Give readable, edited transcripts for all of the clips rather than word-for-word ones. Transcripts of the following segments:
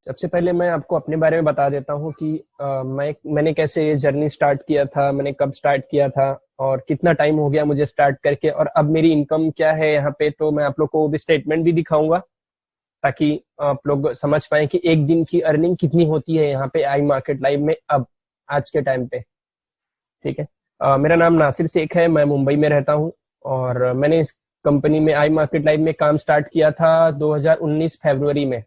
सबसे पहले मैं आपको अपने बारे में बता देता हूँ कि मैंने कैसे ये जर्नी स्टार्ट किया था, मैंने कब स्टार्ट किया था और कितना टाइम हो गया मुझे स्टार्ट करके, और अब मेरी इनकम क्या है यहाँ पे। तो मैं आप लोग को वो भी स्टेटमेंट भी दिखाऊंगा ताकि आप लोग समझ पाए कि एक दिन की अर्निंग कितनी होती है यहाँ पे आई मार्केट लाइव में अब, आज के टाइम पे। ठीक है। मेरा नाम नासिर शेख है, मैं मुंबई में रहता हूँ और मैंने इस कंपनी में आई मार्केट लाइव में काम स्टार्ट किया था 2019 फरवरी में।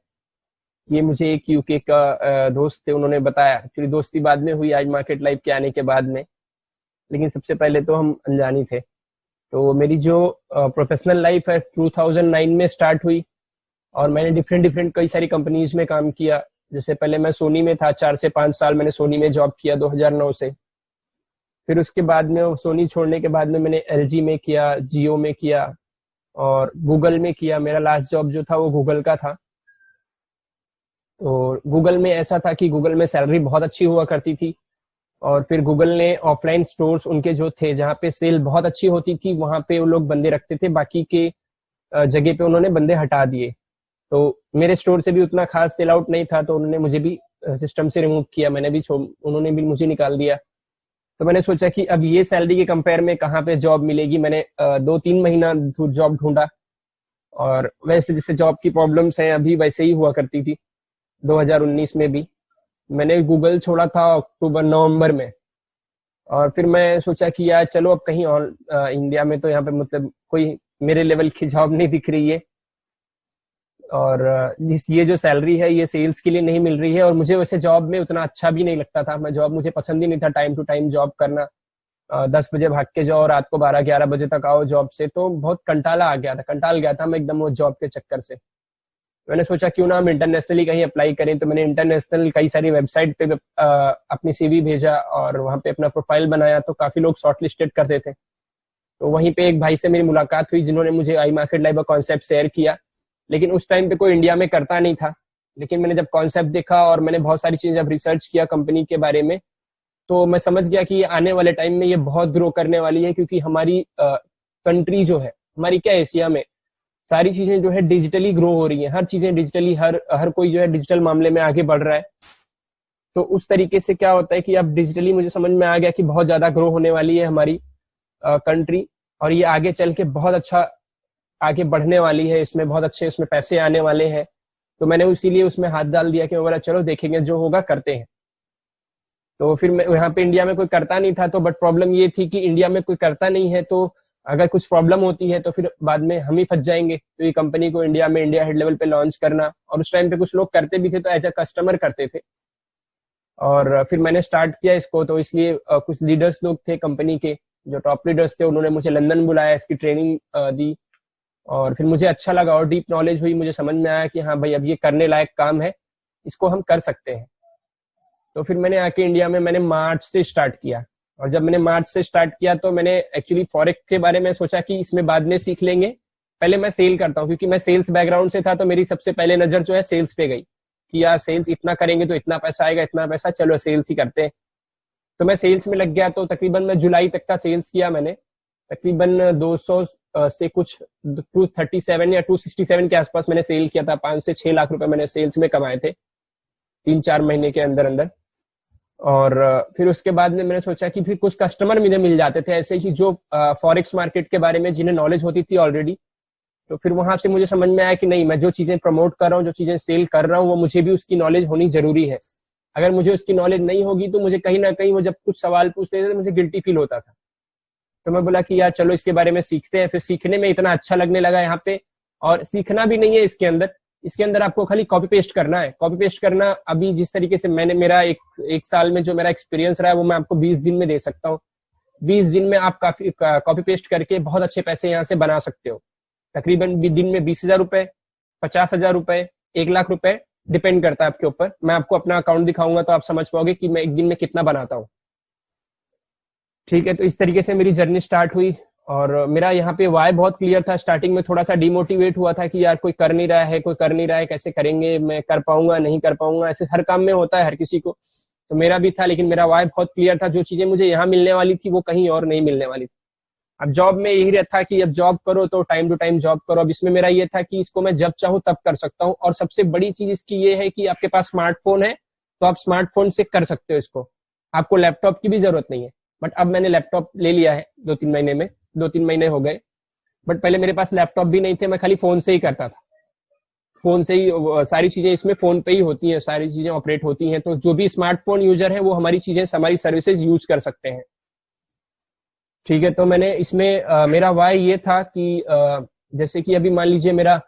ये मुझे एक यूके का दोस्त थे, उन्होंने बताया। एक्चुअली दोस्ती बाद में हुई आई मार्केट लाइव के आने के बाद में, लेकिन सबसे पहले तो हम अनजानी थे। तो मेरी जो प्रोफेशनल लाइफ है 2009 में स्टार्ट हुई और मैंने डिफरेंट डिफरेंट कई सारी कंपनीज में काम किया। जैसे पहले मैं सोनी में था, 4 से 5 साल मैंने सोनी में जॉब किया 2009 से। फिर उसके बाद में सोनी छोड़ने के बाद में मैंने एलजी में किया, जियो में किया और गूगल में किया। मेरा लास्ट जॉब जो था वो गूगल का था। तो गूगल में ऐसा था कि गूगल में सैलरी बहुत अच्छी हुआ करती थी और फिर गूगल ने ऑफलाइन स्टोर्स उनके जो थे जहाँ पे सेल बहुत अच्छी होती थी वहां पे वो लोग बंदे रखते थे, बाकी के जगह पे उन्होंने बंदे हटा दिए। तो मेरे स्टोर से भी उतना खास सेल आउट नहीं था, तो उन्होंने मुझे भी सिस्टम से रिमूव किया, उन्होंने भी मुझे निकाल दिया। तो मैंने सोचा कि अब ये सैलरी के कंपेयर में कहाँ पे जॉब मिलेगी। मैंने 2-3 महीना जॉब ढूंढा और वैसे जैसे जॉब की प्रॉब्लम्स हैं अभी वैसे ही हुआ करती थी 2019 में भी। मैंने गूगल छोड़ा था अक्टूबर नवंबर में और फिर मैं सोचा कि यार चलो अब कहीं और इंडिया में तो यहाँ पे मतलब कोई मेरे लेवल की जॉब नहीं दिख रही है और जिस ये जो सैलरी है ये सेल्स के लिए नहीं मिल रही है और मुझे वैसे जॉब में उतना अच्छा भी नहीं लगता था। मैं जॉब मुझे पसंद ही नहीं था, टाइम टू टाइम जॉब करना। 10 बजे भाग के जाओ, रात को 12-11 बजे तक आओ जॉब से, तो बहुत कंटाल गया था मैं एकदम वो जॉब के चक्कर से। मैंने सोचा क्यों ना हम इंटरनेशनली कहीं अप्लाई करें। तो मैंने इंटरनेशनल कई सारी वेबसाइट पे अपनी सीवी भेजा और वहां पे अपना प्रोफाइल बनाया, तो काफी लोग शॉर्टलिस्टेड करते थे। तो वहीं पे एक भाई से मेरी मुलाकात हुई जिन्होंने मुझे आई मार्केट लाइव का कॉन्सेप्ट शेयर किया, लेकिन उस टाइम पे कोई इंडिया में करता नहीं था। लेकिन मैंने जब कॉन्सेप्ट देखा और मैंने बहुत सारी चीजें जब रिसर्च किया कंपनी के बारे में, तो मैं समझ गया कि आने वाले टाइम में ये बहुत ग्रो करने वाली है, क्योंकि हमारी कंट्री जो है, हमारी क्या एशिया में सारी चीजें जो है डिजिटली ग्रो हो रही हैं। हर चीजें डिजिटली, हर कोई जो है डिजिटल मामले में आगे बढ़ रहा है। तो उस तरीके से क्या होता है कि अब डिजिटली मुझे समझ में आ गया कि बहुत ज्यादा ग्रो होने वाली है हमारी कंट्री और ये आगे चल के बहुत अच्छा आगे बढ़ने वाली है। इसमें बहुत अच्छे इसमें पैसे आने वाले हैं। तो मैंने इसीलिए उसमें हाथ डाल दिया कि मैं बोला चलो देखेंगे, जो होगा करते हैं। तो फिर मैं यहाँ पे इंडिया में कोई करता नहीं था, तो बट प्रॉब्लम ये थी कि इंडिया में कोई करता नहीं है, तो अगर कुछ प्रॉब्लम होती है तो फिर बाद में हम ही फंस जाएंगे। तो ये कंपनी को इंडिया में इंडिया हेड लेवल पे लॉन्च करना, और उस टाइम पे कुछ लोग करते भी थे तो एज अ कस्टमर करते थे। और फिर मैंने स्टार्ट किया इसको, तो इसलिए कुछ लीडर्स लोग थे कंपनी के, जो टॉप लीडर्स थे, उन्होंने मुझे लंदन बुलाया, इसकी ट्रेनिंग दी और फिर मुझे अच्छा लगा और डीप नॉलेज हुई। मुझे समझ में आया कि हाँ भाई अब ये करने लायक काम है, इसको हम कर सकते हैं। तो फिर मैंने आके इंडिया में मैंने मार्च से स्टार्ट किया। और जब मैंने मार्च से स्टार्ट किया तो मैंने एक्चुअली फॉरेक्स के बारे में सोचा कि इसमें बाद में सीख लेंगे, पहले मैं सेल करता हूँ, क्योंकि मैं सेल्स बैकग्राउंड से था। तो मेरी सबसे पहले नजर जो है सेल्स पे गई कि यार सेल्स इतना करेंगे तो इतना पैसा आएगा, इतना पैसा, चलो सेल्स ही करते हैं। तो मैं सेल्स में लग गया। तो तकरीबन मैं जुलाई तक का सेल्स किया मैंने। तकरीबन 200 से कुछ 237 या 267 के आसपास मैंने सेल किया था। 5 से 6 लाख रुपए मैंने सेल्स में कमाए थे 3-4 महीने के अंदर अंदर। और फिर उसके बाद में मैंने सोचा कि फिर कुछ कस्टमर मुझे मिल जाते थे ऐसे ही, जो फॉरेक्स मार्केट के बारे में जिन्हें नॉलेज होती थी ऑलरेडी। तो फिर वहां से मुझे समझ में आया कि नहीं, मैं जो चीजें प्रमोट कर रहा हूँ, जो चीजें सेल कर रहा हूँ, वो मुझे भी उसकी नॉलेज होनी जरूरी है। अगर मुझे उसकी नॉलेज नहीं होगी तो मुझे कहीं ना कहीं वो जब कुछ सवाल पूछते थे तो मुझे गिल्टी फील होता था। तो मैं बोला कि यार चलो इसके बारे में सीखते हैं। फिर सीखने में इतना अच्छा लगने लगा यहाँ पे। और सीखना भी नहीं है इसके अंदर आपको खाली कॉपी पेस्ट करना है। कॉपी पेस्ट करना, अभी जिस तरीके से मैंने मेरा एक साल में जो मेरा एक्सपीरियंस रहा है वो मैं आपको 20 दिन में दे सकता हूँ। 20 दिन में आप काफी कॉपी पेस्ट करके बहुत अच्छे पैसे यहाँ से बना सकते हो। तकरीबन दिन में 20,000 रुपए, 50,000 रुपए, 1 लाख रुपए, डिपेंड करता है आपके ऊपर। मैं आपको अपना अकाउंट दिखाऊंगा तो आप समझ पाओगे कि मैं एक दिन में कितना बनाता हूँ। ठीक है। तो इस तरीके से मेरी जर्नी स्टार्ट हुई और मेरा यहाँ पे वाई बहुत क्लियर था। स्टार्टिंग में थोड़ा सा डिमोटिवेट हुआ था कि यार कोई कर नहीं रहा है, कोई कर नहीं रहा है, कैसे करेंगे, मैं कर पाऊंगा नहीं कर पाऊंगा, ऐसे हर काम में होता है हर किसी को। तो मेरा भी था, लेकिन मेरा वाई बहुत क्लियर था। जो चीजें मुझे यहाँ मिलने वाली थी वो कहीं और नहीं मिलने वाली थी। अब जॉब में यही रहता कि अब जॉब करो तो टाइम टू टाइम जॉब करो। अब इसमें मेरा ये था कि इसको मैं जब चाहूँ तब कर सकता हूँ, और सबसे बड़ी चीज इसकी ये है कि आपके पास स्मार्टफोन है तो आप स्मार्टफोन से कर सकते हो इसको, आपको लैपटॉप की भी जरूरत नहीं है। बट अब मैंने लैपटॉप ले लिया है 2-3 महीने में, 2-3 महीने हो गए। बट पहले मेरे पास लैपटॉप भी नहीं थे, मैं खाली फोन से ही करता था। फोन से ही सारी चीजें इसमें फोन पे ही होती हैं, सारी चीजें ऑपरेट होती हैं। तो जो भी स्मार्टफोन यूजर है वो हमारी चीजें, हमारी सर्विसेज यूज कर सकते हैं। ठीक है, तो मैंने इसमें मेरा वाई ये था कि जैसे कि अभी मान लीजिए मेरा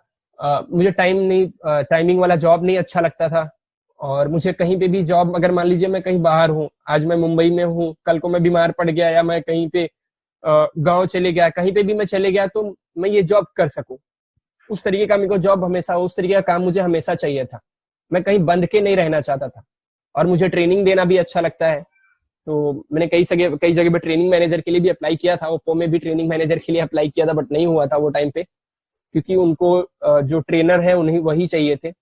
मुझे टाइमिंग वाला जॉब नहीं अच्छा लगता था, और मुझे कहीं पे भी जॉब, अगर मान लीजिए मैं कहीं बाहर हूँ, आज मैं मुंबई में हूँ, कल को मैं बीमार पड़ गया या मैं कहीं पे गांव चले गया, कहीं पे भी मैं चले गया, तो मैं ये जॉब कर सकूं। उस तरीके का मेरे को जॉब हमेशा, उस तरीके का काम मुझे हमेशा चाहिए था। मैं कहीं बंध के नहीं रहना चाहता था, और मुझे ट्रेनिंग देना भी अच्छा लगता है। तो मैंने कई जगह पे ट्रेनिंग मैनेजर के लिए भी अप्लाई किया था, ओप्पो में भी ट्रेनिंग मैनेजर के लिए अप्लाई किया था, बट नहीं हुआ था वो टाइम पे, क्योंकि उनको जो ट्रेनर है उन्हीं वही चाहिए थे,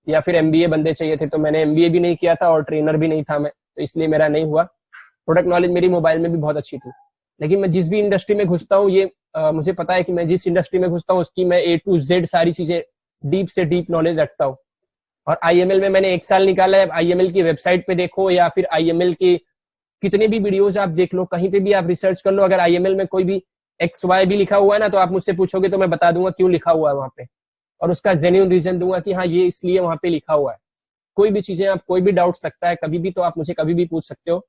या फिर एमबीए बंदे चाहिए थे। तो मैंने एमबीए भी नहीं किया था और ट्रेनर भी नहीं था मैं, तो इसलिए मेरा नहीं हुआ। प्रोडक्ट नॉलेज मेरी मोबाइल में भी बहुत अच्छी थी, लेकिन मैं जिस भी इंडस्ट्री में घुसता हूँ, ये मुझे पता है कि मैं जिस इंडस्ट्री में घुसता हूँ उसकी मैं A to Z सारी चीजें डीप से डीप नॉलेज रखता हूँ। और आईएमएल में मैंने 1 साल निकाला है। आईएमएल की वेबसाइट पे देखो, या फिर आईएमएल के कितने भी वीडियोज आप देख लो, कहीं पे भी आप रिसर्च कर लो, अगर आईएमएल में कोई भी XY भी लिखा हुआ है ना, तो आप मुझसे पूछोगे तो मैं बता दूंगा क्यों लिखा हुआ है वहां पे, और उसका जेन्युइन रीजन दूंगा कि हाँ ये इसलिए वहां पे लिखा हुआ है। कोई भी चीजें, आप कोई भी डाउट्स लगता है कभी भी, तो आप मुझे कभी भी पूछ सकते हो,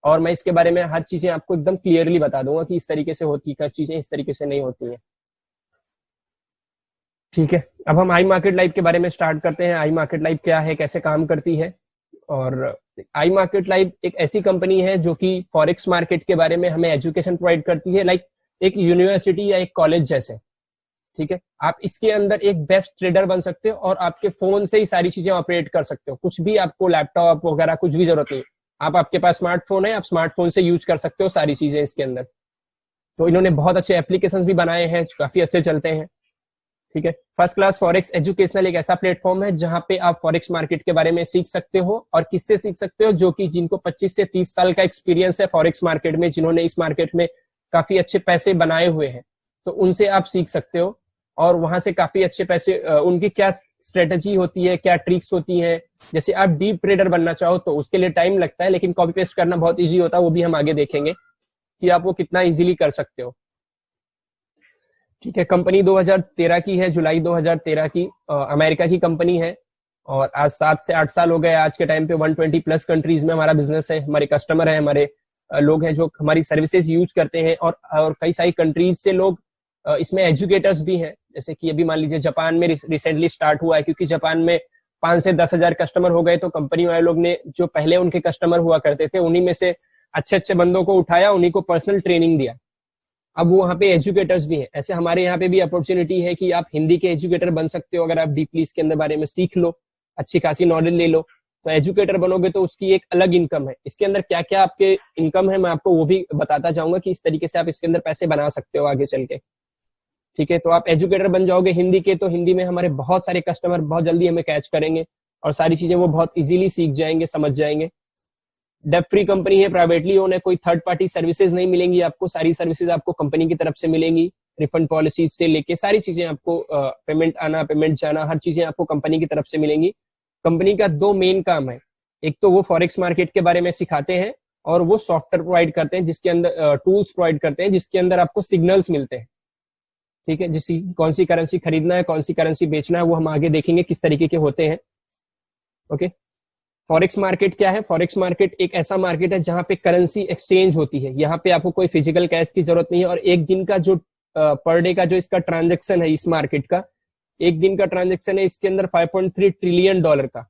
और मैं इसके बारे में हर चीजें आपको एकदम क्लियरली बता दूंगा कि इस तरीके से होती है चीजें, इस तरीके से नहीं होती है। ठीक है, अब हम आई मार्केट लाइव के बारे में स्टार्ट करते हैं। आई मार्केट लाइव क्या है, कैसे काम करती है। और आई मार्केट लाइव एक ऐसी कंपनी है जो कि फॉरेक्स मार्केट के बारे में हमें एजुकेशन प्रोवाइड करती है, लाइक एक यूनिवर्सिटी या एक कॉलेज जैसे। ठीक है, आप इसके अंदर एक बेस्ट ट्रेडर बन सकते हो, और आपके फोन से ही सारी चीजें ऑपरेट कर सकते हो। कुछ भी आपको लैपटॉप वगैरह कुछ भी जरूरत नहीं, आपके पास स्मार्टफोन है, आप स्मार्टफोन से यूज कर सकते हो सारी चीजें इसके अंदर। तो इन्होंने बहुत अच्छे एप्लीकेशंस भी बनाए हैं जो काफी अच्छे चलते हैं। ठीक है, फर्स्ट क्लास फॉरेक्स एजुकेशनल एक ऐसा प्लेटफॉर्म है जहां पे आप फॉरेक्स मार्केट के बारे में सीख सकते हो, और किससे सीख सकते हो, जो कि जिनको 25 से 30 साल का एक्सपीरियंस है फॉरेक्स मार्केट में, जिन्होंने इस मार्केट में काफी अच्छे पैसे बनाए हुए हैं, तो उनसे आप सीख सकते हो। और वहां से काफी अच्छे पैसे, उनकी क्या स्ट्रेटजी होती है, क्या ट्रिक्स होती हैं। जैसे आप डीप ट्रेडर बनना चाहो तो उसके लिए टाइम लगता है, लेकिन कॉपी पेस्ट करना बहुत इजी होता है, वो भी हम आगे देखेंगे कि आप वो कितना इजीली कर सकते हो। ठीक है, कंपनी 2013 की है, जुलाई 2013 की, अमेरिका की कंपनी है, और आज 7 से 8 साल हो गए। आज के टाइम पे 120+ कंट्रीज में हमारा बिजनेस है, हमारे कस्टमर है, हमारे लोग हैं जो हमारी सर्विसेज यूज करते हैं, और कई सारी कंट्रीज से लोग इसमें एजुकेटर्स भी हैं। जैसे कि अभी मान लीजिए जापान में रिसेंटली स्टार्ट हुआ है, क्योंकि जापान में 5 से 10 हजार कस्टमर हो गए, तो कंपनी वाले लोग ने जो पहले उनके कस्टमर हुआ करते थे उन्हीं में से अच्छे अच्छे बंदों को उठाया, उन्हीं को पर्सनल ट्रेनिंग दिया। अब वो वहाँ पे एजुकेटर्स भी हैं। ऐसे हमारे यहाँ पे भी अपॉर्चुनिटी है कि आप हिंदी के एजुकेटर बन सकते हो, अगर आप डीपली इसके अंदर बारे में सीख लो, अच्छी खासी नॉलेज ले लो, तो एजुकेटर बनोगे तो उसकी एक अलग इनकम है। इसके अंदर क्या क्या आपके इनकम है मैं आपको वो भी बताता जाऊंगा कि इस तरीके से आप इसके अंदर पैसे बना सकते हो आगे चल के। ठीक है, तो आप एजुकेटर बन जाओगे हिंदी के, तो हिंदी में हमारे बहुत सारे कस्टमर बहुत जल्दी हमें कैच करेंगे, और सारी चीजें वो बहुत इजीली सीख जाएंगे, समझ जाएंगे। डेप फ्री कंपनी है, प्राइवेटली ओन है, कोई थर्ड पार्टी सर्विसेज नहीं मिलेंगी आपको, सारी सर्विसेज आपको कंपनी की तरफ से मिलेंगी। रिफंड पॉलिसीज से लेके सारी चीजें आपको, पेमेंट आना पेमेंट जाना, हर चीजें आपको कंपनी की तरफ से मिलेंगी। कंपनी का 2 मेन काम है, एक तो वो फॉरेक्स मार्केट के बारे में सिखाते हैं, और वो सॉफ्टवेयर प्रोवाइड करते हैं जिसके अंदर टूल्स प्रोवाइड करते हैं जिसके अंदर आपको सिग्नल्स मिलते हैं। ठीक है, जिसकी कौन सी करेंसी खरीदना है, कौन सी करेंसी बेचना है, वो हम आगे देखेंगे किस तरीके के होते हैं। ओके, फॉरेक्स मार्केट क्या है? फॉरेक्स मार्केट एक ऐसा मार्केट है जहां पे करेंसी एक्सचेंज होती है। यहाँ पे आपको कोई फिजिकल कैश की जरूरत नहीं है, और एक दिन का जो पर डे का जो इसका ट्रांजेक्शन है, इस मार्केट का एक दिन का ट्रांजेक्शन है इसके अंदर $5.3 ट्रिलियन का।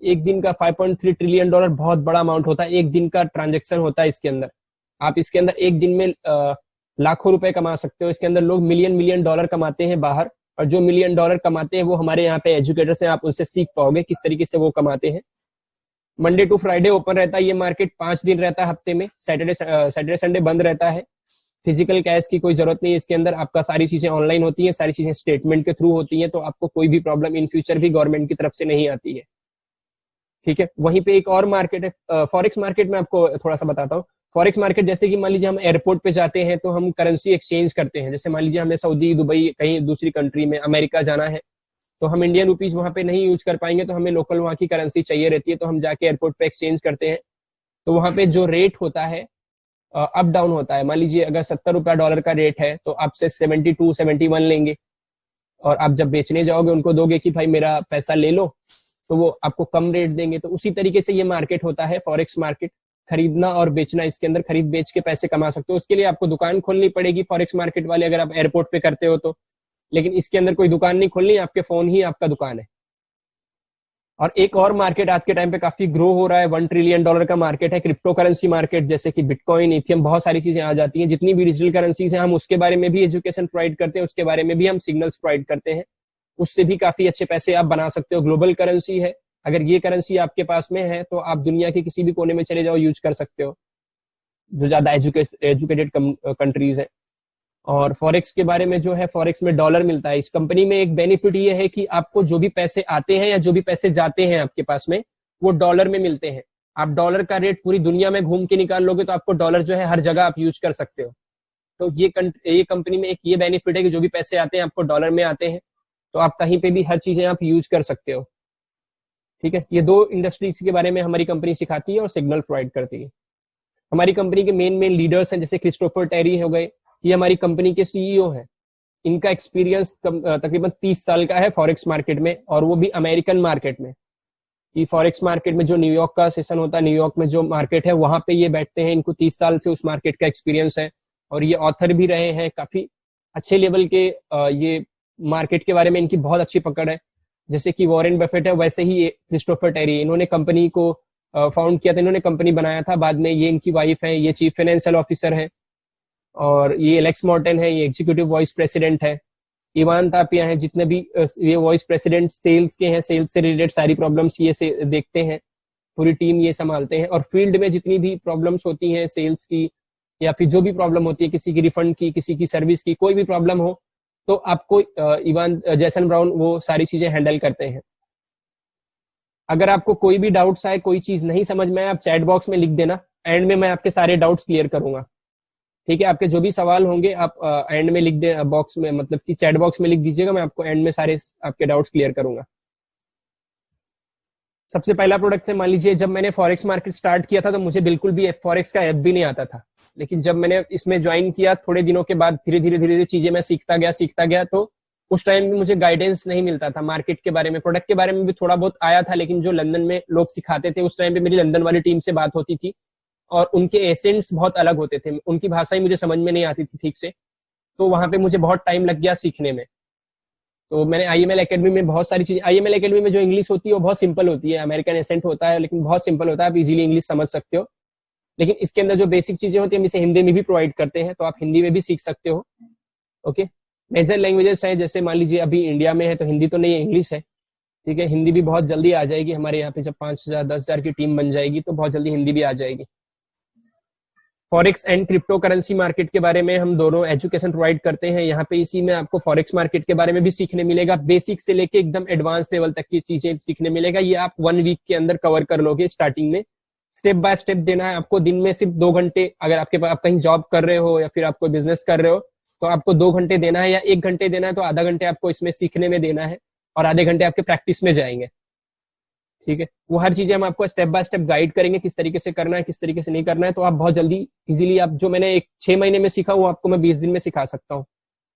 एक दिन का $5.3 ट्रिलियन बहुत बड़ा अमाउंट होता है, एक दिन का ट्रांजेक्शन होता है इसके अंदर। आप इसके अंदर एक दिन में लाखों रुपए कमा सकते हो। इसके अंदर लोग मिलियन डॉलर कमाते हैं बाहर, और जो मिलियन डॉलर कमाते हैं वो हमारे यहाँ पे एजुकेटर्स हैं, आप उनसे सीख पाओगे किस तरीके से वो कमाते हैं। मंडे टू फ्राइडे ओपन रहता है ये मार्केट, 5 दिन रहता है हफ्ते में, सैटरडे संडे बंद रहता है। फिजिकल कैश की कोई जरूरत नहीं है इसके अंदर, आपका सारी चीजें ऑनलाइन होती हैं, सारी चीजें स्टेटमेंट के थ्रू होती हैं, तो आपको कोई भी प्रॉब्लम इन फ्यूचर भी गवर्नमेंट की तरफ से नहीं आती है। ठीक है, वहीं पे एक और मार्केट है फॉरेक्स मार्केट में, आपको थोड़ा सा बताता हूँ। फॉरेक्स मार्केट जैसे कि मान लीजिए हम एयरपोर्ट पे जाते हैं तो हम करेंसी एक्सचेंज करते हैं। जैसे मान लीजिए हमें सऊदी, दुबई, कहीं दूसरी कंट्री में, अमेरिका जाना है, तो हम इंडियन रुपीज वहां पे नहीं यूज कर पाएंगे, तो हमें लोकल वहां की करेंसी चाहिए रहती है, तो हम जाके एयरपोर्ट पे एक्सचेंज करते हैं। तो वहां पे जो रेट होता है अप डाउन होता है। मान लीजिए अगर 70 रुपया डॉलर का रेट है तो आपसे 72, 71 लेंगे, और आप जब बेचने जाओगे उनको दोगे कि भाई मेरा पैसा ले लो, तो वो आपको कम रेट देंगे। तो उसी तरीके से ये मार्केट होता है, फॉरेक्स मार्केट। खरीदना और बेचना, इसके अंदर खरीद बेच के पैसे कमा सकते हो। उसके लिए आपको दुकान खोलनी पड़ेगी फॉरेक्स मार्केट वाले, अगर आप एयरपोर्ट पे करते हो तो। लेकिन इसके अंदर कोई दुकान नहीं खोलनी, आपके फोन ही आपका दुकान है। और एक और मार्केट आज के टाइम पे काफी ग्रो हो रहा है, $1 ट्रिलियन का मार्केट है क्रिप्टो करेंसी मार्केट। जैसे कि बिटकॉइन, इथियम, बहुत सारी चीजें आ जाती हैं। जितनी भी डिजिटल करेंसीज हैं हम उसके बारे में भी एजुकेशन प्रोवाइड करते हैं, उसके बारे में भी हम सिग्नल्स प्रोवाइड करते हैं। उससे भी काफी अच्छे पैसे आप बना सकते हो। ग्लोबल करेंसी है, अगर ये करेंसी आपके पास में है तो आप दुनिया के किसी भी कोने में चले जाओ, यूज कर सकते हो, जो ज्यादा एजुकेटेड कंट्रीज है। और फॉरेक्स के बारे में जो है, फॉरेक्स में डॉलर मिलता है। इस कंपनी में एक बेनिफिट ये है कि आपको जो भी पैसे आते हैं या जो भी पैसे जाते हैं आपके पास में, वो डॉलर में मिलते हैं। आप डॉलर का रेट पूरी दुनिया में घूम के निकाल लोगे तो आपको डॉलर जो है हर जगह आप यूज कर सकते हो। तो ये कंपनी में एक ये बेनिफिट है कि जो भी पैसे आते हैं आपको डॉलर में आते हैं, तो आप कहीं पे भी हर चीजें आप यूज कर सकते हो। ठीक है, ये दो इंडस्ट्रीज के बारे में हमारी कंपनी सिखाती है और सिग्नल प्रोवाइड करती है। हमारी कंपनी के मेन लीडर्स हैं, जैसे क्रिस्टोफर टेरी हो गए, ये हमारी कंपनी के सीईओ हैं। इनका एक्सपीरियंस तकरीबन 30 साल का है फॉरेक्स मार्केट में, और वो भी अमेरिकन मार्केट में। कि फॉरेक्स मार्केट में जो न्यूयॉर्क का सेशन होता है, न्यूयॉर्क में जो मार्केट है वहां पे ये बैठते हैं। इनको 30 साल से उस मार्केट का एक्सपीरियंस है, और ये ऑथर भी रहे हैं। काफी अच्छे लेवल के ये मार्केट के बारे में इनकी बहुत अच्छी पकड़ है। जैसे कि वॉरेन बफेट है, वैसे ही क्रिस्टोफर टेरी, इन्होंने कंपनी को फाउंड किया था, इन्होंने कंपनी बनाया था। बाद में ये इनकी वाइफ है, ये चीफ फाइनेंशियल ऑफिसर है। और ये एलेक्स मॉर्टन है, ये एग्जीक्यूटिव वाइस प्रेसिडेंट है। इवान तापिया है, जितने भी ये वाइस प्रेसिडेंट सेल्स के हैं, सेल्स से रिलेटेड सारी प्रॉब्लम्स ये से देखते हैं। पूरी टीम ये संभालते हैं। और फील्ड में जितनी भी प्रॉब्लम्स होती हैं सेल्स की, या फिर जो भी प्रॉब्लम होती है, किसी की रिफंड की, किसी की सर्विस की, कोई भी प्रॉब्लम हो, तो आपको इवान जैसन ब्राउन वो सारी चीजें हैंडल करते हैं। अगर आपको कोई भी डाउट्स आए, कोई चीज नहीं समझ में आए, आप चैट बॉक्स में लिख देना, एंड में मैं आपके सारे डाउट्स क्लियर करूंगा। ठीक है, आपके जो भी सवाल होंगे आप एंड में लिख दे, बॉक्स में, मतलब कि चैट बॉक्स में लिख दीजिएगा, मैं आपको एंड में सारे आपके डाउट्स क्लियर करूंगा। सबसे पहला प्रोडक्ट है, मान लीजिए जब मैंने फॉरेक्स मार्केट स्टार्ट किया था तो मुझे बिल्कुल भी फॉरेक्स का ऐप भी नहीं आता था। लेकिन जब मैंने इसमें ज्वाइन किया, थोड़े दिनों के बाद धीरे धीरे चीजें मैं सीखता गया, तो उस टाइम भी मुझे गाइडेंस नहीं मिलता था मार्केट के बारे में। प्रोडक्ट के बारे में भी थोड़ा बहुत आया था, लेकिन जो लंदन में लोग सिखाते थे उस टाइम पे मेरी लंदन वाली टीम से बात होती थी, और उनके एसेंट्स बहुत अलग होते थे, उनकी भाषा ही मुझे समझ में नहीं आती थी ठीक से। तो वहां पे मुझे बहुत टाइम लग गया सीखने में। तो मैंने IML एकेडमी में बहुत सारी चीजें, IML एकेडमी में जो इंग्लिश होती है वो बहुत सिंपल होती है, अमेरिकन एसेंट होता है लेकिन बहुत सिंपल होता है, आप इजीली इंग्लिश समझ सकते हो। लेकिन इसके अंदर जो बेसिक चीजें होती है हम इसे हिंदी में भी प्रोवाइड करते हैं, तो आप हिंदी में भी सीख सकते हो। ओके, मेजर लैंग्वेजेस है, जैसे मान लीजिए अभी इंडिया में है तो हिंदी तो नहीं है, इंग्लिश है। ठीक है, हिंदी भी बहुत जल्दी आ जाएगी हमारे यहाँ पे, जब 5,000 10,000 की टीम बन जाएगी तो बहुत जल्दी हिंदी भी आ जाएगी। Forex and crypto currency market के बारे में हम दोनों एजुकेशन प्रोवाइड करते हैं। यहाँ पे इसी में आपको फॉरेक्स मार्केट के बारे में भी सीखने मिलेगा, बेसिक से लेके एकदम एडवांस लेवल तक की चीजें सीखने मिलेगा। ये आप 1 वीक के अंदर कवर कर लोगे। स्टार्टिंग में स्टेप बाय स्टेप देना है आपको। दिन में सिर्फ 2 घंटे, अगर आपके पास, आप कहीं जॉब कर रहे हो या फिर आप कोई बिजनेस कर रहे हो, तो आपको 2 घंटे देना है, या 1 घंटे देना है, तो आधा घंटे आपको इसमें सीखने में देना है, और आधे घंटे आपके प्रैक्टिस में जाएंगे। ठीक है, वो हर चीजें हम आपको स्टेप बाय स्टेप गाइड करेंगे, किस तरीके से करना है, किस तरीके से नहीं करना है। तो आप बहुत जल्दी इजीली, आप जो मैंने 6 महीने में सीखा वो आपको मैं 20 दिन में सिखा सकता हूँ,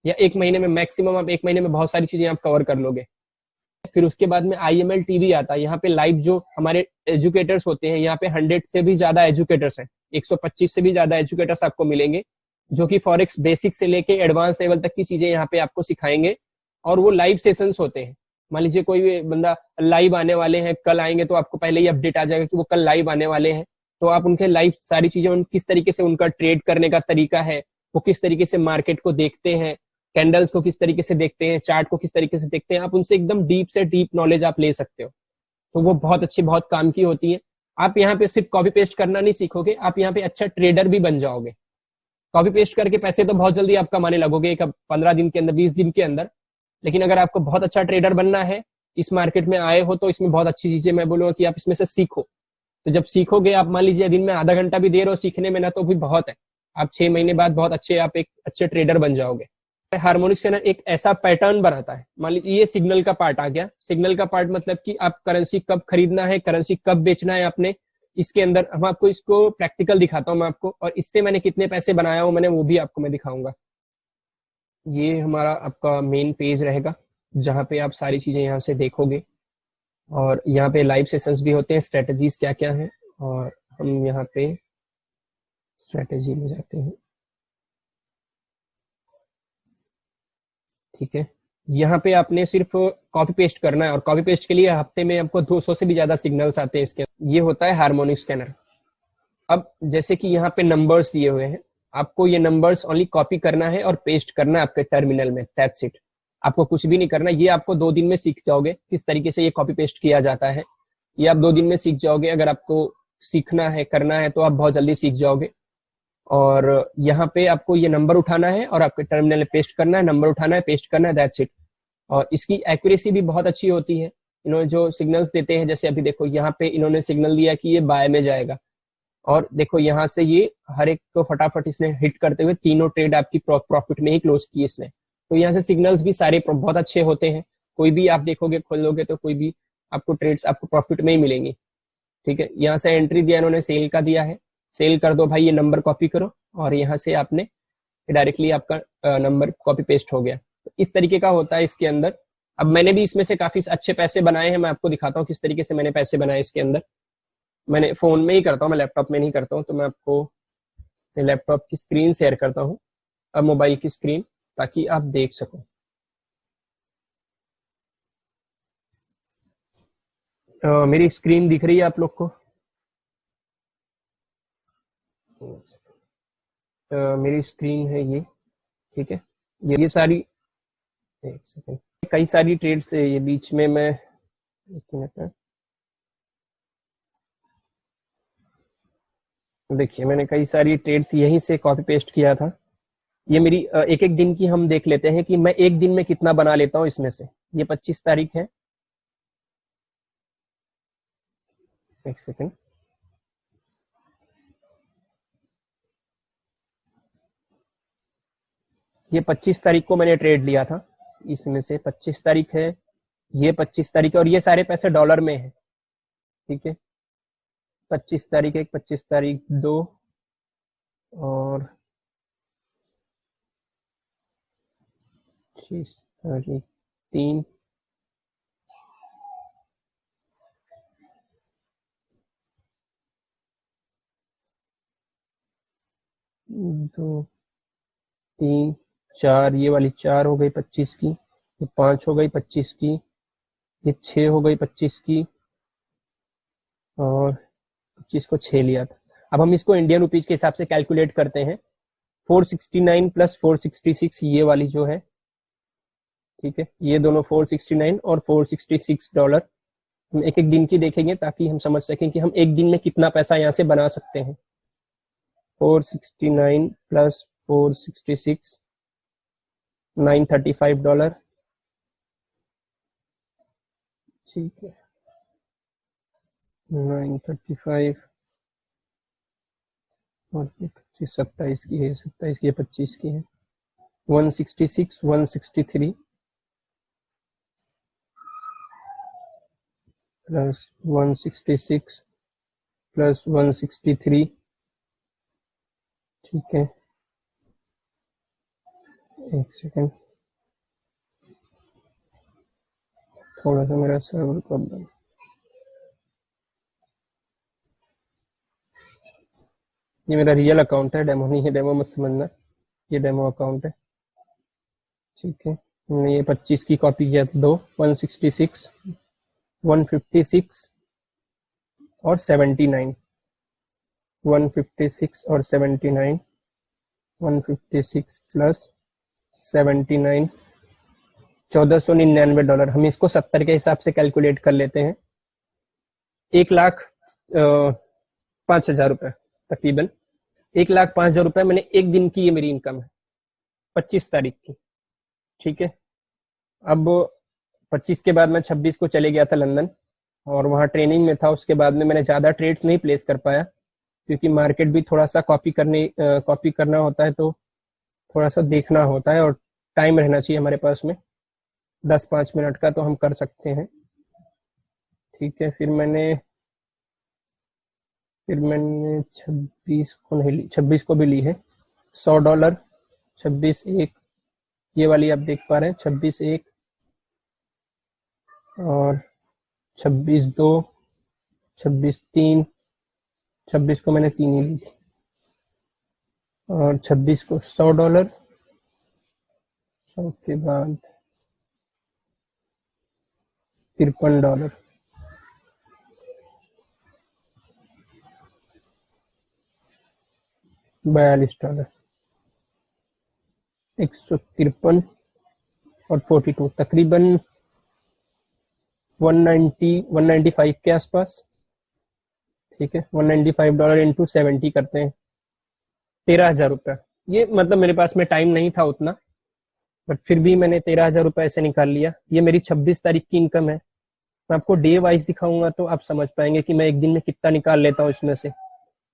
या 1 महीने में मैक्सिमम। आप 1 महीने में बहुत सारी चीजें आप कवर कर लोगे। फिर उसके बाद में IML TV आता है। यहाँ पे लाइव जो हमारे एजुकेटर्स होते हैं, यहाँ पे 100 से भी ज्यादा एजुकेटर्स हैं, 125 से भी ज्यादा एजुकेटर्स आपको मिलेंगे, जो कि फॉरेक्स बेसिक से लेके एडवांस लेवल तक की चीजें यहाँ पे आपको सिखाएंगे। और वो लाइव सेशंस होते हैं। मान लीजिए कोई भी बंदा लाइव आने वाले हैं, कल आएंगे, तो आपको पहले ही अपडेट आ जाएगा कि वो कल लाइव आने वाले हैं। तो आप उनके लाइव सारी चीजें, किस तरीके से उनका ट्रेड करने का तरीका है, वो किस तरीके से मार्केट को देखते हैं, कैंडल्स को किस तरीके से देखते हैं, चार्ट को किस तरीके से देखते हैं, आप उनसे एकदम डीप से डीप नॉलेज आप ले सकते हो। तो वो बहुत अच्छी, बहुत काम की होती है। आप यहाँ पे सिर्फ कॉपी पेस्ट करना नहीं सीखोगे, आप यहाँ पे अच्छा ट्रेडर भी बन जाओगे। कॉपी पेस्ट करके पैसे तो बहुत जल्दी आप कमाने लगोगे, 15 दिन के अंदर, 20 दिन के अंदर। लेकिन अगर आपको बहुत अच्छा ट्रेडर बनना है, इस मार्केट में आए हो, तो इसमें बहुत अच्छी चीजें मैं बोलूंगा कि आप इसमें से सीखो। तो जब सीखोगे आप, मान लीजिए दिन में आधा घंटा भी दे रहे हो सीखने में ना, तो भी बहुत है। आप 6 महीने बाद बहुत अच्छे, आप एक अच्छे ट्रेडर बन जाओगे। हार्मोनिक स्कैनर एक ऐसा पैटर्न बनाता है, मान लीजिए ये सिग्नल का पार्ट आ गया। सिग्नल का पार्ट मतलब कि आप करेंसी कब खरीदना है, करेंसी कब बेचना है आपने, इसके अंदर हम आपको इसको प्रैक्टिकल दिखाता हूँ मैं आपको, और इससे मैंने कितने पैसे बनाया हूँ मैंने, वो भी आपको मैं दिखाऊंगा। ये हमारा आपका मेन पेज रहेगा, जहाँ पे आप सारी चीजें यहाँ से देखोगे, और यहाँ पे लाइव सेशंस भी होते हैं, स्ट्रेटजीज क्या क्या है, और हम यहाँ पे स्ट्रेटेजी में जाते हैं। ठीक है, यहाँ पे आपने सिर्फ कॉपी पेस्ट करना है, और कॉपी पेस्ट के लिए हफ्ते में आपको 200 से भी ज्यादा सिग्नल्स आते हैं इसके। ये होता है हार्मोनिक स्कैनर। अब जैसे कि यहाँ पे नंबर्स दिए हुए हैं, आपको ये नंबर्स ओनली कॉपी करना है और पेस्ट करना है आपके टर्मिनल में, दैट्स इट। आपको कुछ भी नहीं करना। ये आपको 2 दिन में सीख जाओगे किस तरीके से ये कॉपी पेस्ट किया जाता है। ये आप 2 दिन में सीख जाओगे। अगर आपको सीखना है, करना है, तो आप बहुत जल्दी सीख जाओगे। और यहाँ पे आपको ये नंबर उठाना है और आपके टर्मिनल में पेस्ट करना है, नंबर उठाना है, पेस्ट करना है, दैट्स इट। और इसकी एक्यूरेसी भी बहुत अच्छी होती है। इन्होंने जो सिग्नल्स देते हैं, जैसे अभी देखो यहाँ पे इन्होंने सिग्नल दिया कि ये बाय में जाएगा, और देखो यहाँ से ये हर एक को फटाफट इसने हिट करते हुए तीनों ट्रेड आपकी प्रॉफिट में ही क्लोज की इसने। तो यहाँ से सिग्नल्स भी सारे बहुत अच्छे होते हैं। कोई भी आप देखोगे, खोलोगे तो कोई भी आपको ट्रेड्स आपको प्रॉफिट में ही मिलेंगी। ठीक है, यहाँ से एंट्री दिया इन्होंने, सेल का दिया है, सेल कर दो भाई, ये नंबर कॉपी करो, और यहाँ से आपने डायरेक्टली आपका नंबर कॉपी पेस्ट हो गया। तो इस तरीके का होता है इसके अंदर। अब मैंने भी इसमें से काफी अच्छे पैसे बनाए हैं, मैं आपको दिखाता हूँ किस तरीके से मैंने पैसे बनाए इसके अंदर। मैंने फोन में ही करता हूँ, मैं लैपटॉप में नहीं करता हूँ। तो मैं आपको लैपटॉप की स्क्रीन शेयर करता हूँ, अब मोबाइल की स्क्रीन, ताकि आप देख सको। मेरी स्क्रीन दिख रही है आप लोग को? मेरी स्क्रीन है ये, ठीक है। ये सारी, एक सेकंड, कई सारी ट्रेड्स है ये बीच में, मैं एक मिनट है, देखिए मैंने कई सारी ट्रेड्स यहीं से कॉपी पेस्ट किया था। ये मेरी एक एक दिन की हम देख लेते हैं कि मैं एक दिन में कितना बना लेता हूँ इसमें से। ये 25 तारीख है, एक सेकंड, ये 25 तारीख को मैंने ट्रेड लिया था, इसमें से 25 तारीख है, ये 25 तारीख है, और ये सारे पैसे डॉलर में है। ठीक है, 25 तारीख 1, 25 तारीख 2, और 25 तारीख 3, दो, 3, 4, ये वाली 4 हो गई 25 की, ये 5 हो गई 25 की, ये 6 हो गई 25 की, और 25 को 6 लिया था। अब हम इसको इंडियन रुपीज के हिसाब से कैलकुलेट करते हैं। 469 प्लस 466 ये वाली जो है, ठीक है, ये दोनों 469 और 466 डॉलर। हम एक एक दिन की देखेंगे ताकि हम समझ सकें कि हम एक दिन में कितना पैसा यहाँ से बना सकते हैं। 469 प्लस 466, $935, ठीक है, 935, और ये 25, 27 की है, 27 की, 25 की है, 166, 163 प्लस 166 प्लस 163, ठीक है, एक सेकंड, थोड़ा सा मेरा सर्वर प्रॉब्लम। ये मेरा रियल अकाउंट है, डेमो नहीं है, डेमो मत समझना, ये डेमो अकाउंट है। ठीक है, हमने ये 25 की कॉपी किया था, 2, 166, 156 और 79, 156 और 79, 156 प्लस 79, $1499। हम इसको 70 के हिसाब से कैलकुलेट कर लेते हैं। 1,05,000 रुपए तकरीबन, 1,05,000 रुपए मैंने एक दिन की, ये मेरी इनकम है 25 तारीख की। ठीक है, अब 25 के बाद मैं 26 को चले गया था लंदन, और वहाँ ट्रेनिंग में था। उसके बाद में मैंने ज़्यादा ट्रेड्स नहीं प्लेस कर पाया, क्योंकि मार्केट भी थोड़ा सा कॉपी करना होता है, तो थोड़ा सा देखना होता है और टाइम रहना चाहिए हमारे पास में 10-5 मिनट का, तो हम कर सकते हैं। ठीक है, फिर मैंने 26 को नहीं ली, 26 को भी ली है। $100, 26-1, ये वाली आप देख पा रहे हैं, 26-1 और 26-2, 26-3, 26 को मैंने 3 ही ली थी, और 26 को $100, 100 के बाद $53, $42, 153 और 42, तकरीबन 195 के आसपास। ठीक है, $195 इंटू 70 करते हैं, 13,000 रुपये। ये मतलब मेरे पास में टाइम नहीं था उतना, बट फिर भी मैंने 13,000 रुपये ऐसे निकाल लिया। ये मेरी 26 तारीख की इनकम है। मैं आपको डे वाइज दिखाऊंगा तो आप समझ पाएंगे कि मैं एक दिन में कितना निकाल लेता हूँ इसमें से,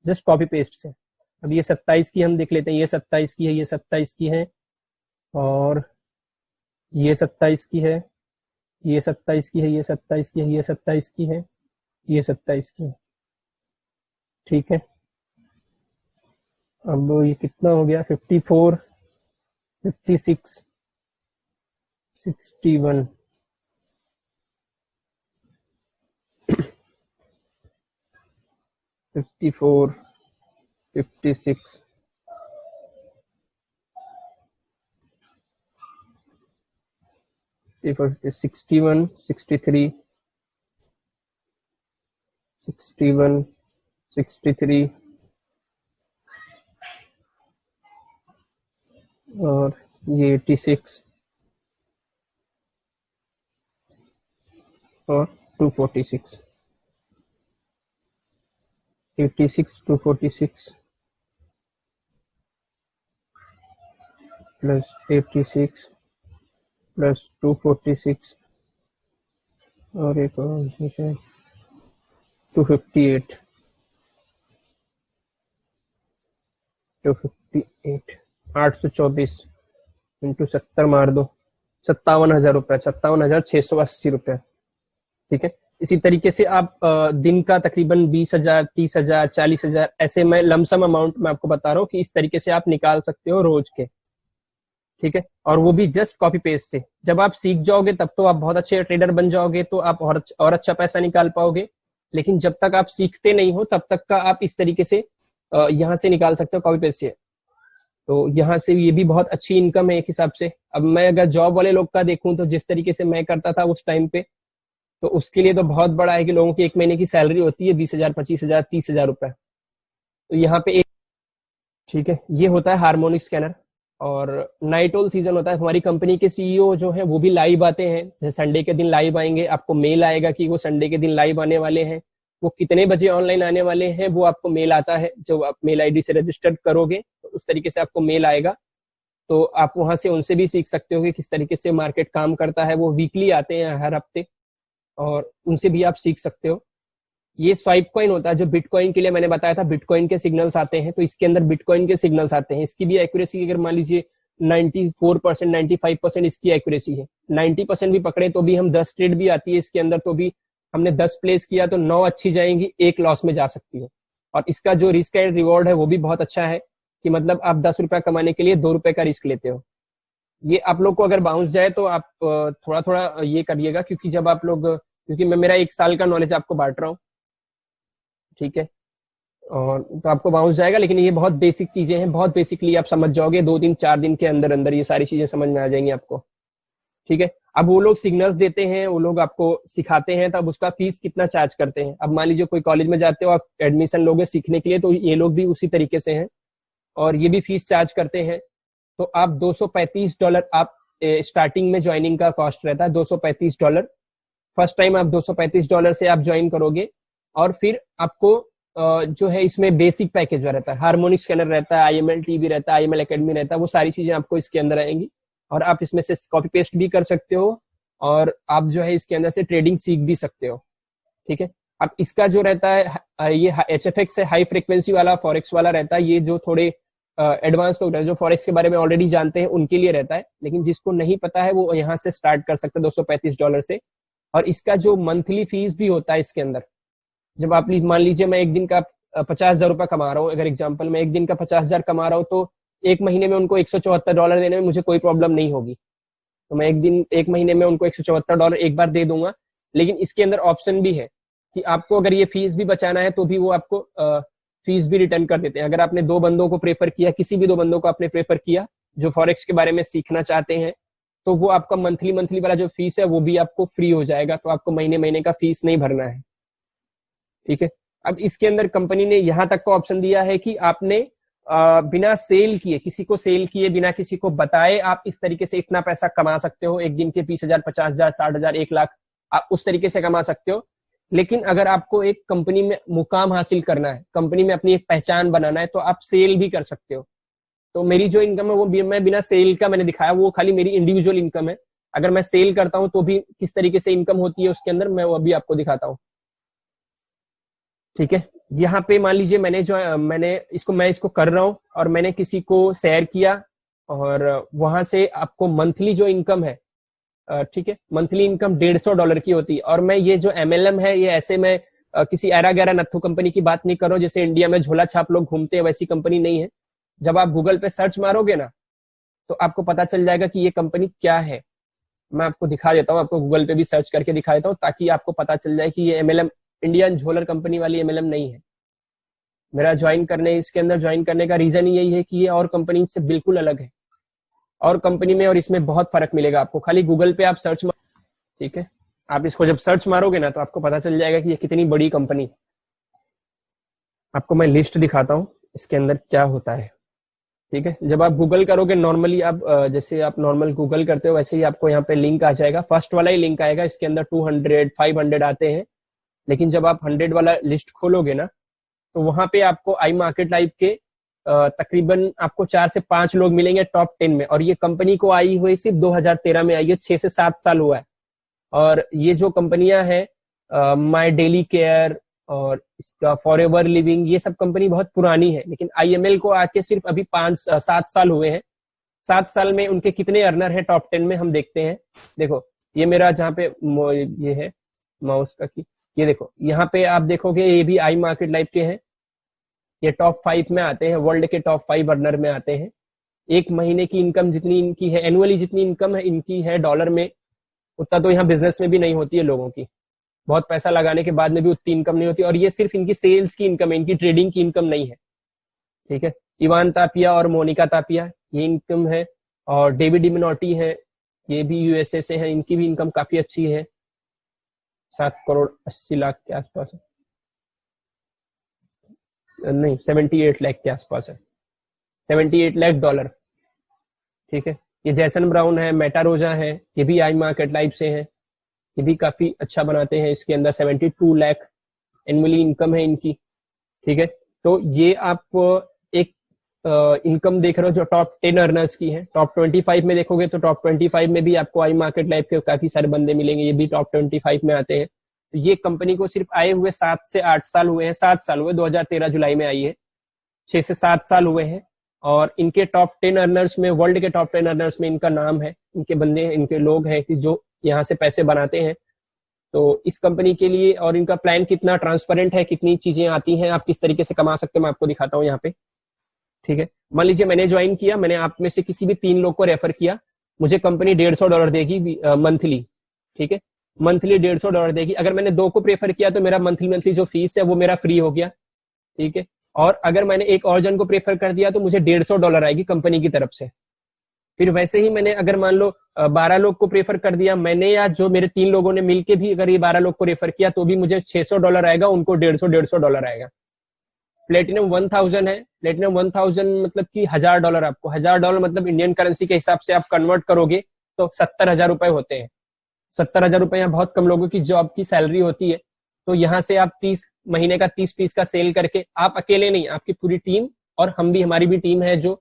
जस्ट कॉपी पेस्ट से। अब ये 27 की हम देख लेते हैं, ये 27 की है, ये 27 की है, और ये 27 की है, ये 27 की है, ये 27 की है, ये 27 की है, ये 27 की है। ठीक है, अब ये कितना हो गया, 54, 56, 61, 54, 56, 61, 63, 61, 63, और ये 86 और 246, 86, 246 प्लस 86 प्लस 246 और एक और 258, 824 इंटू 70 मार दो, 57,000 रुपये, 57,680 रुपये। ठीक है, इसी तरीके से आप दिन का तकरीबन 20,000, 30,000, 40,000, ऐसे मैं लमसम अमाउंट में आपको बता रहा हूँ कि इस तरीके से आप निकाल सकते हो रोज के। ठीक है, और वो भी जस्ट कॉपी पेस्ट से। जब आप सीख जाओगे तब तो आप बहुत अच्छे ट्रेडर बन जाओगे, तो आप और अच्छा पैसा निकाल पाओगे। लेकिन जब तक आप सीखते नहीं हो तब तक का आप इस तरीके से यहाँ से निकाल सकते हो, कॉपी पेस्ट से। तो यहाँ से ये भी बहुत अच्छी इनकम है एक हिसाब से। अब मैं अगर जॉब वाले लोग का देखूं तो जिस तरीके से मैं करता था उस टाइम पे, तो उसके लिए तो बहुत बड़ा है कि लोगों की एक महीने की सैलरी होती है 20,000, 25,000, 30,000 रुपए। तो यहाँ पे एक, ठीक है, ये होता है हार्मोनिक स्कैनर। और नाइट ऑल सीजन होता है। हमारी कंपनी के सीईओ जो है वो भी लाइव आते हैं, जैसे संडे के दिन लाइव आएंगे, आपको मेल आएगा कि वो संडे के दिन लाइव आने वाले हैं। वो कितने बजे ऑनलाइन आने वाले हैं वो आपको मेल आता है, जो आप मेल आईडी से रजिस्टर्ड करोगे तो उस तरीके से आपको मेल आएगा। तो आप वहां से उनसे भी सीख सकते हो कि किस तरीके से मार्केट काम करता है। वो वीकली आते हैं हर हफ्ते, और उनसे भी आप सीख सकते हो। ये स्वाइप कॉइन होता है जो बिटकॉइन के लिए मैंने बताया था, बिटकॉइन के सिग्नल्स आते हैं, तो इसके अंदर बिटकॉइन के सिग्नल्स आते हैं। इसकी भी एक्यूरेसी अगर मान लीजिए 94%, 95% इसकी एक्यूरेसी है। 90% भी पकड़े तो भी हम 10 ट्रेड भी आती है इसके अंदर, तो भी हमने 10 प्लेस किया तो 9 अच्छी जाएंगी, 1 लॉस में जा सकती है। और इसका जो रिस्क एंड रिवॉर्ड है वो भी बहुत अच्छा है, कि मतलब आप 10 रुपया कमाने के लिए 2 रुपए का रिस्क लेते हो। ये आप लोग को अगर बाउंस जाए तो आप थोड़ा थोड़ा ये करिएगा, क्योंकि जब आप लोग, क्योंकि मैं मेरा 1 साल का नॉलेज आपको बांट रहा हूँ, ठीक है, और तो आपको बाउंस जाएगा। लेकिन ये बहुत बेसिक चीजें हैं, बहुत बेसिकली आप समझ जाओगे 2 दिन 4 दिन के अंदर अंदर ये सारी चीजें समझ में आ जाएंगी आपको। ठीक है, अब वो लोग सिग्नल्स देते हैं, वो लोग आपको सिखाते हैं, तब उसका फीस कितना चार्ज करते हैं। अब मान लीजिए कोई कॉलेज में जाते हो, आप एडमिशन लोगे सीखने के लिए, तो ये लोग भी उसी तरीके से हैं और ये भी फीस चार्ज करते हैं। तो आप $235 आप स्टार्टिंग में ज्वाइनिंग का कॉस्ट रहता है, $235। फर्स्ट टाइम आप $235 से आप ज्वाइन करोगे, और फिर आपको जो है इसमें बेसिक पैकेज रहता है, हार्मोनिक स्कैनर रहता है, IML टीवी रहता है, IML एकेडमी रहता है, वो सारी चीजें आपको इसके अंदर आएंगी। और आप इसमें से कॉपी पेस्ट भी कर सकते हो, और आप जो है इसके अंदर से ट्रेडिंग सीख भी सकते हो। ठीक है। अब इसका जो रहता है ये HFX है, हाई फ्रिक्वेंसी वाला फॉरेक्स वाला रहता है। ये जो थोड़े एडवांस लोग रहते हैं, जो फॉरेक्स के बारे में ऑलरेडी जानते हैं, उनके लिए रहता है। लेकिन जिसको नहीं पता है वो यहाँ से स्टार्ट कर सकता है $235 से। और इसका जो मंथली फीस भी होता है इसके अंदर, जब आप मान लीजिए मैं एक दिन का 50,000 रुपया कमा रहा हूँ, अगर एग्जाम्पल मैं एक दिन का 50,000 कमा रहा हूँ, तो एक महीने में उनको $174 देने में मुझे कोई प्रॉब्लम नहीं होगी। तो मैं एक महीने में उनको $174 एक बार दे दूंगा। लेकिन इसके अंदर ऑप्शन भी है कि आपको अगर ये फीस भी बचाना है तो भी वो आपको फीस भी रिटर्न कर देते हैं। अगर आपने 2 बंदों को प्रेफर किया, किसी भी 2 बंदों को आपने प्रेफर किया जो फॉरेक्स के बारे में सीखना चाहते हैं, तो वो आपका मंथली वाला जो फीस है वो भी आपको फ्री हो जाएगा। तो आपको महीने का फीस नहीं भरना है, ठीक है। अब इसके अंदर कंपनी ने यहाँ तक का ऑप्शन दिया है कि आपने बिना सेल किए, किसी को सेल किए बिना किसी को बताए, आप इस तरीके से इतना पैसा कमा सकते हो। एक दिन के 20,000, 50,000, 60,000, 1 लाख, आप उस तरीके से कमा सकते हो। लेकिन अगर आपको एक कंपनी में मुकाम हासिल करना है, कंपनी में अपनी एक पहचान बनाना है, तो आप सेल भी कर सकते हो। तो मेरी जो इनकम है वो मैं बिना सेल का मैंने दिखाया, वो खाली मेरी इंडिविजुअल इनकम है। अगर मैं सेल करता हूं तो भी किस तरीके से इनकम होती है उसके अंदर मैं वो अभी आपको दिखाता हूँ, ठीक है। यहाँ पे मान लीजिए मैं इसको कर रहा हूँ और मैंने किसी को शेयर किया, और वहां से आपको मंथली जो इनकम है, ठीक है, मंथली इनकम $150 की होती है। और मैं ये जो MLM है, ये ऐसे मैं किसी एरा गैरा नत्थु कंपनी की बात नहीं कर रहा हूँ, जैसे इंडिया में झोला छाप लोग घूमते हैं, वैसी कंपनी नहीं है। जब आप गूगल पे सर्च मारोगे ना, तो आपको पता चल जाएगा कि ये कंपनी क्या है। मैं आपको दिखा देता हूँ, आपको गूगल पे भी सर्च करके दिखा देता हूँ, ताकि आपको पता चल जाए कि ये MLM, इंडियन झोलर कंपनी वाली MLM नहीं है। मेरा इसके अंदर ज्वाइन करने का रीजन यही है कि ये और कंपनी से बिल्कुल अलग है। और कंपनी में और इसमें बहुत फर्क मिलेगा आपको। खाली गूगल पे आप सर्च, ठीक है, आप इसको जब सर्च मारोगे ना, तो आपको पता चल जाएगा कि ये कितनी बड़ी कंपनी। आपको मैं लिस्ट दिखाता हूँ इसके अंदर क्या होता है, ठीक है। जब आप गूगल करोगे नॉर्मली, आप जैसे आप नॉर्मल गूगल करते हो वैसे ही आपको यहाँ पे लिंक आ जाएगा। फर्स्ट वाला ही लिंक आएगा, इसके अंदर 200, 500 आते हैं। लेकिन जब आप 100 वाला लिस्ट खोलोगे ना, तो वहां पे आपको आई मार्केट लाइव के तकरीबन आपको 4 से 5 लोग मिलेंगे टॉप 10 में। और ये कंपनी को आई हुई सिर्फ 2013 में आई है, 6 से 7 साल हुआ है। और ये जो कंपनियां हैं, माई डेली केयर और इसका फॉरएवर लिविंग, ये सब कंपनी बहुत पुरानी है। लेकिन IML को आके सिर्फ अभी 5-7 साल हुए हैं। 7 साल में उनके कितने अर्नर हैं टॉप 10 में, हम देखते हैं। देखो ये मेरा जहाँ पे ये है माउस का की, ये देखो यहाँ पे आप देखोगे ये भी आई मार्केट लाइव के हैं। ये टॉप 5 में आते हैं, वर्ल्ड के टॉप 5 अर्नर में आते हैं। एक महीने की इनकम जितनी इनकी है, एनुअली जितनी इनकम है इनकी है डॉलर में, उतना तो यहाँ बिजनेस में भी नहीं होती है लोगों की। बहुत पैसा लगाने के बाद में भी उतनी इनकम नहीं होती। और ये सिर्फ इनकी सेल्स की इनकम है, इनकी ट्रेडिंग की इनकम नहीं है, ठीक है। इवान तापिया और मोनिका तापिया, ये इनकम है। और डेविड डिमिनोटी है, ये भी USA से है, इनकी भी इनकम काफी अच्छी है, 7,80,00,000 के आसपास है, नहीं 78 लाख के आसपास है, $78 लाख, ठीक है। ये जैसन ब्राउन है, मेटा रोजा है, ये भी आई मार्केट लाइव से है, ये भी काफी अच्छा बनाते हैं। इसके अंदर 72 लाख एनुअली इनकम है इनकी, ठीक है। तो ये आप एक इनकम देख रहे हो जो टॉप 10 अर्नर्स की है। टॉप 25 में देखोगे तो टॉप 25 में भी आपको आई मार्केट लाइव के काफी सारे बंदे मिलेंगे, ये भी टॉप 25 में आते हैं। तो ये कंपनी को सिर्फ आए हुए 7 से 8 साल हुए हैं, 7 साल हुए, 2013 जुलाई में आई है, 6 से 7 साल हुए हैं। और इनके टॉप 10 अर्नर्स में, वर्ल्ड के टॉप 10 अर्नर्स में इनका नाम है, इनके बंदे, इनके लोग हैं कि जो यहाँ से पैसे बनाते हैं। तो इस कंपनी के लिए, और इनका प्लान कितना ट्रांसपेरेंट है, कितनी चीजें आती हैं, आप किस तरीके से कमा सकते हैं, मैं आपको दिखाता हूँ यहाँ पे, ठीक है। मान लीजिए मैंने ज्वाइन किया, मैंने आप में से किसी भी 3 लोग को रेफर किया, मुझे कंपनी $150 देगी मंथली, ठीक है, मंथली $150 देगी। अगर मैंने 2 को प्रेफर किया तो मेरा मंथली जो फीस है वो मेरा फ्री हो गया, ठीक है। और अगर मैंने एक और जन को प्रेफर कर दिया तो मुझे $150 आएगी कंपनी की तरफ से। फिर वैसे ही मैंने अगर मान लो 12 लोग को प्रेफर कर दिया मैंने, या जो मेरे 3 लोगों ने मिलके भी अगर ये 12 लोग को रेफर किया, तो भी मुझे $600 आएगा, उनको $150 आएगा। प्लेटिनम 1000 है, प्लेटिनम 1000 मतलब कि $1000 आपको, $1000 मतलब इंडियन करेंसी के हिसाब से आप कन्वर्ट करोगे तो 70,000 रुपए होते हैं। 70,000 रुपए यहाँ बहुत कम लोगों की जॉब की सैलरी होती है। तो यहाँ से आप 30 महीने का 30 पीस का सेल करके, आप अकेले नहीं, आपकी पूरी टीम, और हम भी, हमारी भी टीम है जो,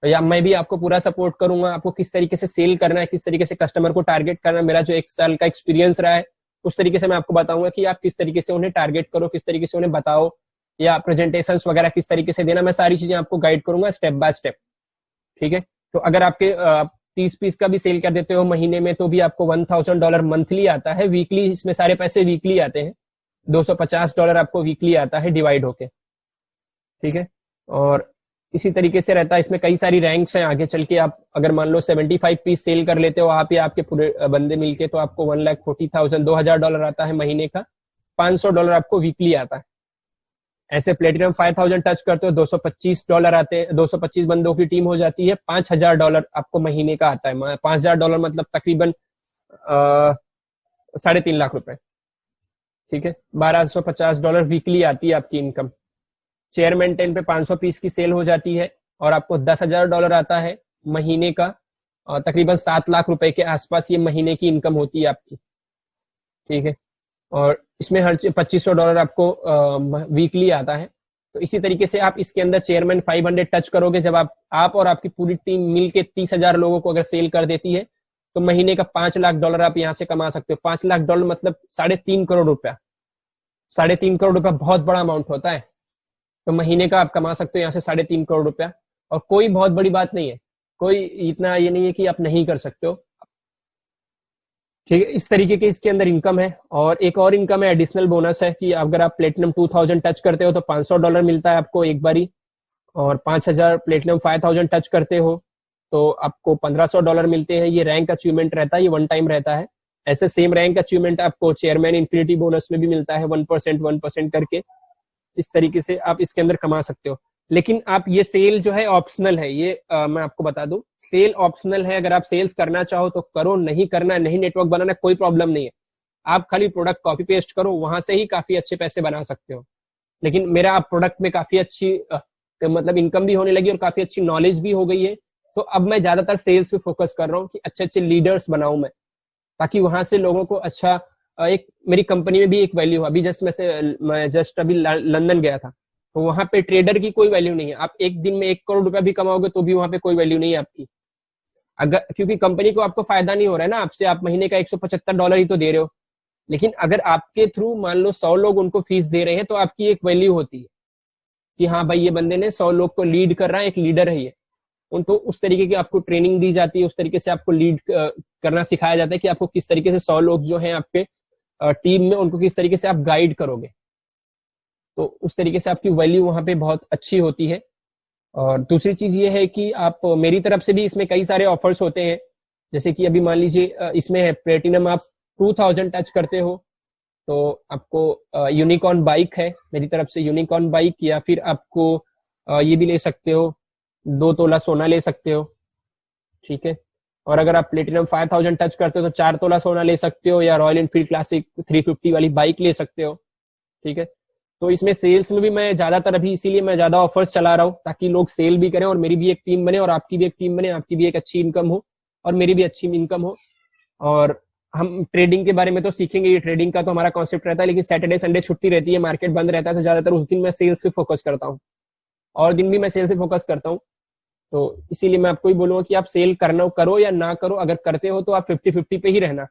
या मैं भी आपको पूरा सपोर्ट करूंगा, आपको किस तरीके से सेल करना है, किस तरीके से कस्टमर को टारगेट करना है। मेरा जो 1 साल का एक्सपीरियंस रहा है उस तरीके से मैं आपको बताऊंगा कि आप किस तरीके से उन्हें टारगेट करो, किस तरीके से उन्हें बताओ, या प्रेजेंटेशन वगैरह किस तरीके से देना, मैं सारी चीजें आपको गाइड करूंगा स्टेप बाय स्टेप। ठीक है, तो अगर आपके 30 पीस का भी सेल कर देते हो महीने में तो भी आपको $1000 मंथली आता है। वीकली इसमें सारे पैसे वीकली आते हैं, $250 आपको वीकली आता है डिवाइड होके। ठीक है, और इसी तरीके से रहता है। इसमें कई सारी रैंक्स हैं, आगे चल के आप अगर मान लो 75 पीस सेल कर लेते हो आप या आपके पूरे बंदे मिलके, तो आपको 1,40,000 $2000 आता है महीने का, $500 आपको वीकली आता है। ऐसे प्लेटिनम 5000 टच करते हो $225 आते हैं, 225 बंदों की टीम हो जाती है, $5000 आपको महीने का आता है। $5000 मतलब तकरीबन 3.5 लाख रुपए। ठीक है, $1250 वीकली आती है आपकी इनकम। चेयरमैन 10 पे 500 पीस की सेल हो जाती है और आपको $10,000 आता है महीने का, और तकरीबन 7 लाख रुपए के आसपास ये महीने की इनकम होती है आपकी। ठीक है, और इसमें हर $2500 आपको वीकली आता है। तो इसी तरीके से आप इसके अंदर चेयरमैन 500 टच करोगे, जब आप और आपकी पूरी टीम मिलके 30,000 लोगों को अगर सेल कर देती है तो महीने का $5 लाख आप यहाँ से कमा सकते हो। $5 लाख मतलब 3.5 करोड़ रुपया। 3.5 करोड़ रुपया बहुत बड़ा अमाउंट होता है। तो महीने का आप कमा सकते हो यहाँ से 3.5 करोड़ रुपया, और कोई बहुत बड़ी बात नहीं है, कोई इतना ये नहीं है कि आप नहीं कर सकते हो। ठीक है, इस तरीके के इसके अंदर इनकम है। और एक और इनकम है, एडिशनल बोनस है, कि अगर आप प्लेटिनम 2000 टच करते हो तो $500 मिलता है आपको एक बारी, और 5000 प्लेटिनम 5000 टच करते हो तो आपको $1500 मिलते हैं। ये रैंक अचीवमेंट रहता है, ये 1 टाइम रहता है। ऐसे सेम रैंक अचीवमेंट आपको चेयरमैन इन्फिनिटी बोनस में भी मिलता है, 1% करके। इस तरीके से आप इसके अंदर कमा सकते हो। लेकिन आप ये सेल जो है ऑप्शनल है, ये मैं आपको बता दूं, सेल ऑप्शनल है। अगर आप सेल्स करना चाहो तो करो, नहीं करना, नहीं नेटवर्क बनाना, कोई प्रॉब्लम नहीं है। आप खाली प्रोडक्ट कॉपी पेस्ट करो, वहां से ही काफी अच्छे पैसे बना सकते हो। लेकिन मेरा आप प्रोडक्ट में काफी अच्छी मतलब इनकम भी होने लगी और काफी अच्छी नॉलेज भी हो गई है। तो अब मैं ज्यादातर सेल्स पे फोकस कर रहा हूँ कि अच्छे अच्छे लीडर्स बनाऊं मैं, ताकि वहां से लोगों को अच्छा एक मेरी कंपनी में भी एक वैल्यू हो। अभी मैं जस्ट अभी लंदन गया था, तो वहां पे ट्रेडर की कोई वैल्यू नहीं है। आप एक दिन में 1 करोड़ रुपया भी कमाओगे तो भी वहां पे कोई वैल्यू नहीं है आपकी, अगर क्योंकि कंपनी को आपको फायदा नहीं हो रहा है ना आपसे, आप महीने का $175 ही तो दे रहे हो। लेकिन अगर आपके थ्रू मान लो 100 लोग उनको फीस दे रहे हैं तो आपकी एक वैल्यू होती है कि हाँ भाई, ये बंदे ने 100 लोग को लीड कर रहा है, एक लीडर है ये। उनको उस तरीके की आपको ट्रेनिंग दी जाती है, उस तरीके से आपको लीड करना सिखाया जाता है कि आपको किस तरीके से 100 लोग जो हैं आपके टीम में, उनको किस तरीके से आप गाइड करोगे। तो उस तरीके से आपकी वैल्यू वहां पे बहुत अच्छी होती है। और दूसरी चीज ये है कि आप मेरी तरफ से भी इसमें कई सारे ऑफर्स होते हैं। जैसे कि अभी मान लीजिए इसमें है प्लेटिनम, आप 2000 टच करते हो तो आपको यूनिकॉर्न बाइक है मेरी तरफ से, यूनिकॉर्न बाइक, या फिर आपको ये भी ले सकते हो, 2 तोला सोना ले सकते हो। ठीक है, और अगर आप प्लेटिनम 5000 टच करते हो तो 4 तोला सोना ले सकते हो, या रॉयल एनफील्ड क्लासिक 350 वाली बाइक ले सकते हो। ठीक है, तो इसमें सेल्स में भी मैं ज्यादातर अभी इसीलिए मैं ज्यादा ऑफर्स चला रहा हूँ, ताकि लोग सेल भी करें और मेरी भी एक टीम बने और आपकी भी एक टीम बने, आपकी भी एक अच्छी इनकम हो और मेरी भी अच्छी इनकम हो। और हम ट्रेडिंग के बारे में तो सीखेंगे, ये ट्रेडिंग का तो हमारा कॉन्सेप्ट रहता है, लेकिन सैटरडे संडे छुट्टी रहती है, मार्केट बंद रहता है, तो ज्यादातर उस दिन मैं सेल्स पे फोकस करता हूँ, और दिन भी मैं सेल्स पे फोकस करता हूँ। तो इसीलिए मैं आपको ही बोलूंगा कि आप सेल करना करो या ना करो, अगर करते हो तो आप 50-50 पे ही रहना।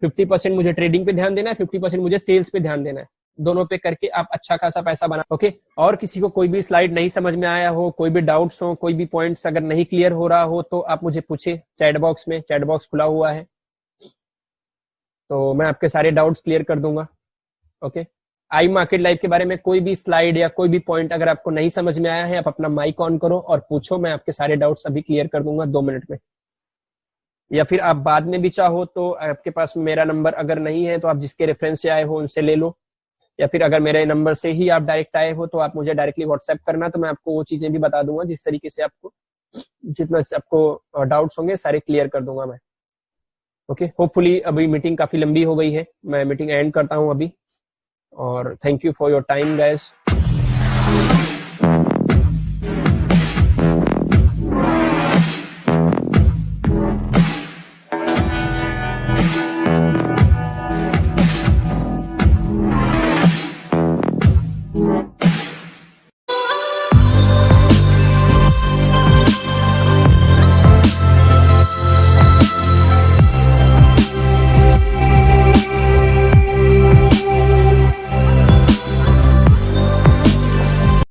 50% मुझे ट्रेडिंग पे ध्यान देना है, 50% मुझे सेल्स पे ध्यान देना है। दोनों पे करके आप अच्छा खासा पैसा बना। ओके, और किसी को कोई भी स्लाइड नहीं समझ में आया हो, कोई भी डाउट्स हो, कोई भी पॉइंट्स अगर नहीं क्लियर हो रहा हो तो आप मुझे पूछे चैट बॉक्स में, चैट बॉक्स खुला हुआ है, तो मैं आपके सारे डाउट्स क्लियर कर दूंगा। ओके, आई मार्केट लाइव के बारे में कोई भी स्लाइड या कोई भी पॉइंट अगर आपको नहीं समझ में आया है, आप अपना माइक ऑन करो और पूछो, मैं आपके सारे डाउट्स अभी क्लियर कर दूंगा 2 मिनट में। या फिर आप बाद में भी चाहो तो आपके पास मेरा नंबर अगर नहीं है तो आप जिसके रेफरेंस से आए हो उनसे ले लो, या फिर अगर मेरे नंबर से ही आप डायरेक्ट आए हो तो आप मुझे डायरेक्टली व्हाट्सएप करना, तो मैं आपको वो चीजें भी बता दूंगा जिस तरीके से आपको जितना आपको डाउट्स होंगे सारे क्लियर कर दूंगा मैं। ओके, होपफुली अभी मीटिंग काफी लंबी हो गई है, मैं मीटिंग एंड करता हूं अभी, और thank you for your time guys.